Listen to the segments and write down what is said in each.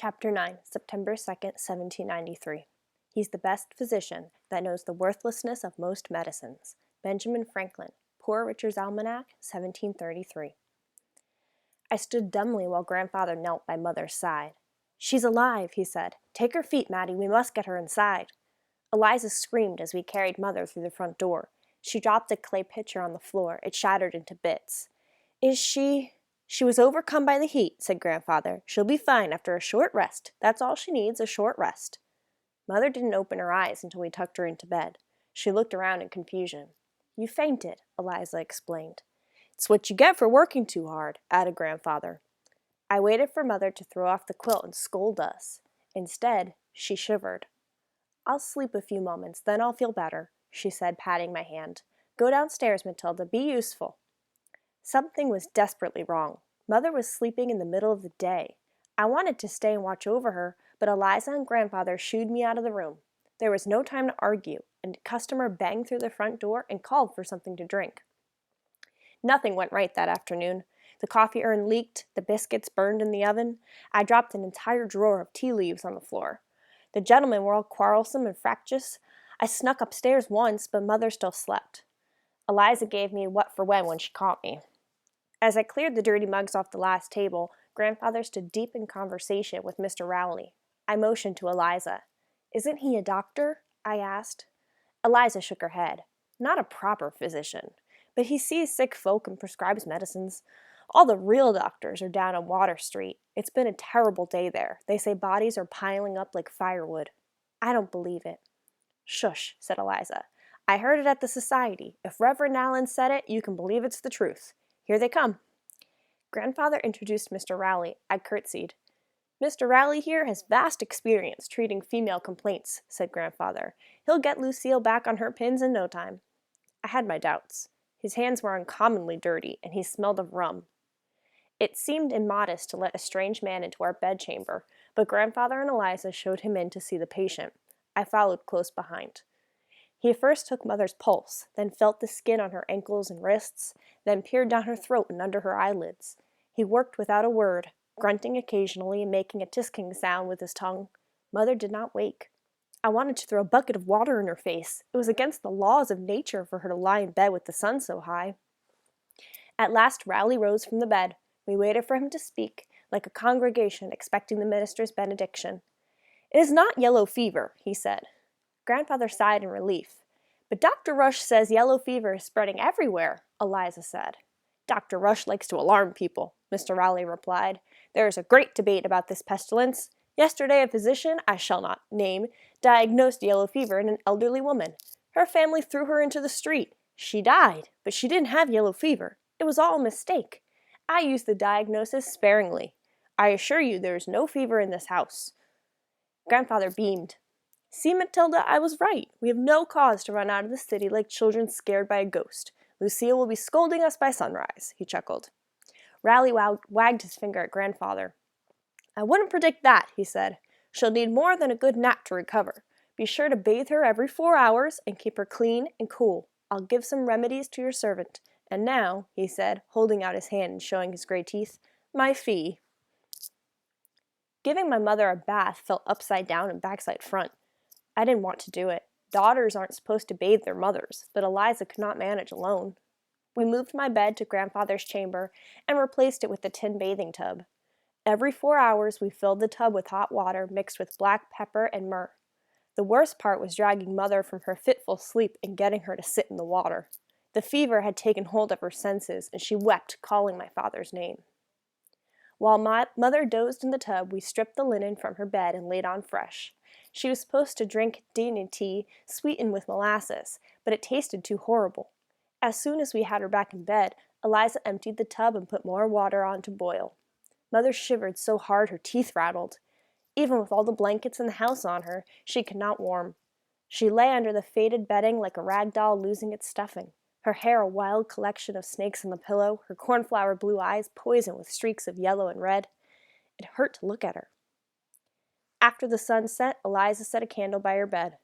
Chapter 9, September 2nd, 1793. He's the best physician that knows the worthlessness of most medicines. Benjamin Franklin, Poor Richard's Almanac, 1733. I stood dumbly while Grandfather knelt by Mother's side. "She's alive," he said. "Take her feet, Mattie, we must get her inside." Eliza screamed as we carried Mother through the front door. She dropped a clay pitcher on the floor. It shattered into bits. "Is she—" "She was overcome by the heat," said Grandfather. "She'll be fine after a short rest. That's all she needs, a short rest." Mother didn't open her eyes until we tucked her into bed. She looked around in confusion. "You fainted," Eliza explained. "It's what you get for working too hard," added Grandfather. I waited for Mother to throw off the quilt and scold us. Instead, she shivered. "I'll sleep a few moments, then I'll feel better," she said, patting my hand. "Go downstairs, Matilda. Be useful." Something was desperately wrong. Mother was sleeping in the middle of the day. I wanted to stay and watch over her, but Eliza and Grandfather shooed me out of the room. There was no time to argue, and a customer banged through the front door and called for something to drink. Nothing went right that afternoon. The coffee urn leaked, the biscuits burned in the oven. I dropped an entire drawer of tea leaves on the floor. The gentlemen were all quarrelsome and fractious. I snuck upstairs once, but Mother still slept. Eliza gave me what for when she caught me. As I cleared the dirty mugs off the last table, Grandfather stood deep in conversation with Mr. Rowley. I motioned to Eliza. "Isn't he a doctor?" I asked. Eliza shook her head. "Not a proper physician, but he sees sick folk and prescribes medicines. All the real doctors are down on Water Street. It's been a terrible day there. They say bodies are piling up like firewood." "I don't believe it." "Shush," said Eliza. "I heard it at the society. If Reverend Allen said it, you can believe it's the truth. Here they come." Grandfather introduced Mr. Rowley. I curtsied. "Mr. Rowley here has vast experience treating female complaints," said Grandfather. "He'll get Lucille back on her pins in no time." I had my doubts. His hands were uncommonly dirty, and he smelled of rum. It seemed immodest to let a strange man into our bedchamber, but Grandfather and Eliza showed him in to see the patient. I followed close behind. He first took Mother's pulse, then felt the skin on her ankles and wrists, then peered down her throat and under her eyelids. He worked without a word, grunting occasionally and making a tisking sound with his tongue. Mother did not wake. I wanted to throw a bucket of water in her face. It was against the laws of nature for her to lie in bed with the sun so high. At last Rowley rose from the bed. We waited for him to speak, like a congregation expecting the minister's benediction. "It is not yellow fever," he said. Grandfather sighed in relief. "But Dr. Rush says yellow fever is spreading everywhere," Eliza said. "Dr. Rush likes to alarm people," Mr. Rowley replied. "There is a great debate about this pestilence. Yesterday a physician, I shall not name, diagnosed yellow fever in an elderly woman. Her family threw her into the street. She died, but she didn't have yellow fever. It was all a mistake. I used the diagnosis sparingly. I assure you there is no fever in this house." Grandfather beamed. "See, Matilda, I was right. We have no cause to run out of the city like children scared by a ghost. Lucille will be scolding us by sunrise," he chuckled. Rowley wagged his finger at Grandfather. "I wouldn't predict that," he said. "She'll need more than a good nap to recover. Be sure to bathe her every 4 hours and keep her clean and cool. I'll give some remedies to your servant. And now," he said, holding out his hand and showing his gray teeth, "my fee." Giving my mother a bath felt upside down and backside front. I didn't want to do it. Daughters aren't supposed to bathe their mothers, but Eliza could not manage alone. We moved my bed to Grandfather's chamber and replaced it with the tin bathing tub. Every 4 hours we filled the tub with hot water mixed with black pepper and myrrh. The worst part was dragging Mother from her fitful sleep and getting her to sit in the water. The fever had taken hold of her senses, and she wept, calling my father's name. While Mother dozed in the tub, we stripped the linen from her bed and laid on fresh. She was supposed to drink Dana tea sweetened with molasses, but it tasted too horrible. As soon as we had her back in bed, Eliza emptied the tub and put more water on to boil. Mother shivered so hard her teeth rattled. Even with all the blankets in the house on her, she could not warm. She lay under the faded bedding like a rag doll losing its stuffing. Her hair a wild collection of snakes on the pillow, her cornflower blue eyes poisoned with streaks of yellow and red. It hurt to look at her. After the sun set, Eliza set a candle by her bed.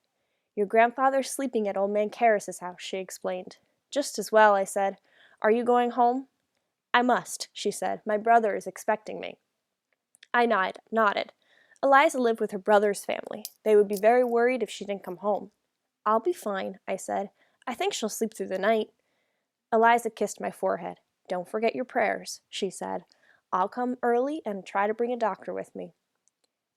"Your grandfather's sleeping at old man Karras's house," she explained. "Just as well," I said. "Are you going home?" "I must," she said. "My brother is expecting me." I nodded. Eliza lived with her brother's family. They would be very worried if she didn't come home. I'll be fine, I said. I think she'll sleep through the night. Eliza kissed my forehead. Don't forget your prayers, she said. I'll come early and try to bring a doctor with me.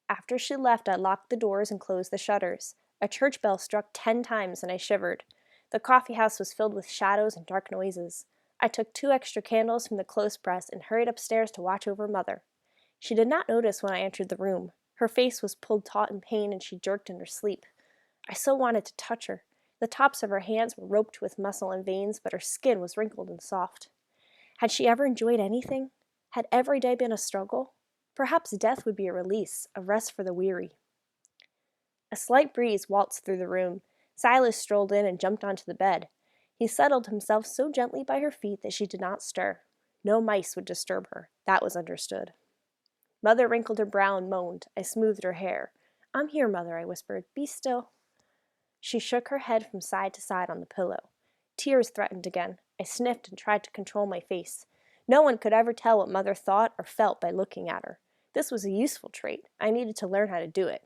After she left, I locked the doors and closed the shutters. A church bell struck 10 times and I shivered. The coffee house was filled with shadows and dark noises. I took 2 extra candles from the clothes press and hurried upstairs to watch over Mother. She did not notice when I entered the room. Her face was pulled taut in pain and she jerked in her sleep. I so wanted to touch her. The tops of her hands were roped with muscle and veins, but her skin was wrinkled and soft. Had she ever enjoyed anything? Had every day been a struggle? Perhaps death would be a release, a rest for the weary. A slight breeze waltzed through the room. Silas strolled in and jumped onto the bed. He settled himself so gently by her feet that she did not stir. No mice would disturb her. That was understood. Mother wrinkled her brow and moaned. I smoothed her hair. I'm here, Mother, I whispered. Be still. She shook her head from side to side on the pillow. Tears threatened again. I sniffed and tried to control my face. No one could ever tell what Mother thought or felt by looking at her. This was a useful trait. I needed to learn how to do it.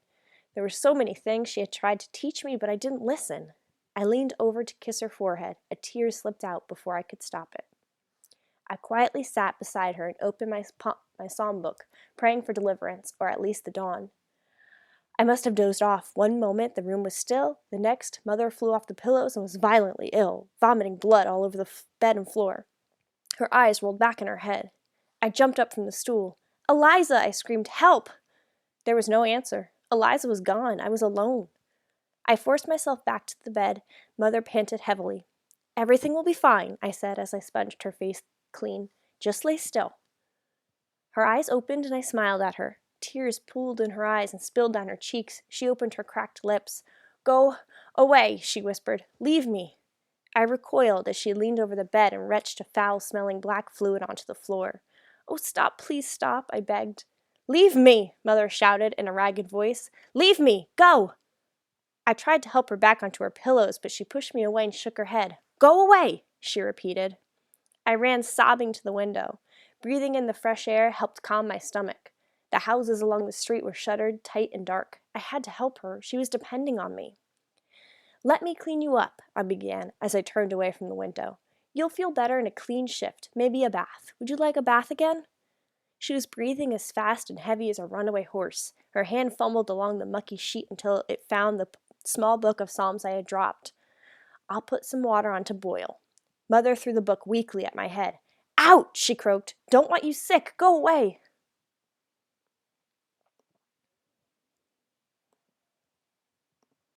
There were so many things she had tried to teach me, but I didn't listen. I leaned over to kiss her forehead. A tear slipped out before I could stop it. I quietly sat beside her and opened my psalm book, praying for deliverance, or at least the dawn. I must have dozed off. One moment the room was still, the next Mother flew off the pillows and was violently ill, vomiting blood all over the bed and floor. Her eyes rolled back in her head. I jumped up from the stool. Eliza! I screamed. Help! There was no answer. Eliza was gone. I was alone. I forced myself back to the bed. Mother panted heavily. Everything will be fine, I said as I sponged her face clean. Just lay still. Her eyes opened and I smiled at her. Tears pooled in her eyes and spilled down her cheeks. She opened her cracked lips. Go away, she whispered. Leave me. I recoiled as she leaned over the bed and retched a foul-smelling black fluid onto the floor. Oh, stop, please stop, I begged. Leave me, Mother shouted in a ragged voice. Leave me! Go! I tried to help her back onto her pillows, but she pushed me away and shook her head. Go away, she repeated. I ran sobbing to the window. Breathing in the fresh air helped calm my stomach. The houses along the street were shuttered, tight and dark. I had to help her. She was depending on me. Let me clean you up, I began as I turned away from the window. You'll feel better in a clean shift, maybe a bath. Would you like a bath again? She was breathing as fast and heavy as a runaway horse. Her hand fumbled along the mucky sheet until it found the small book of Psalms I had dropped. I'll put some water on to boil. Mother threw the book weakly at my head. Out! She croaked. Don't want you sick. Go away.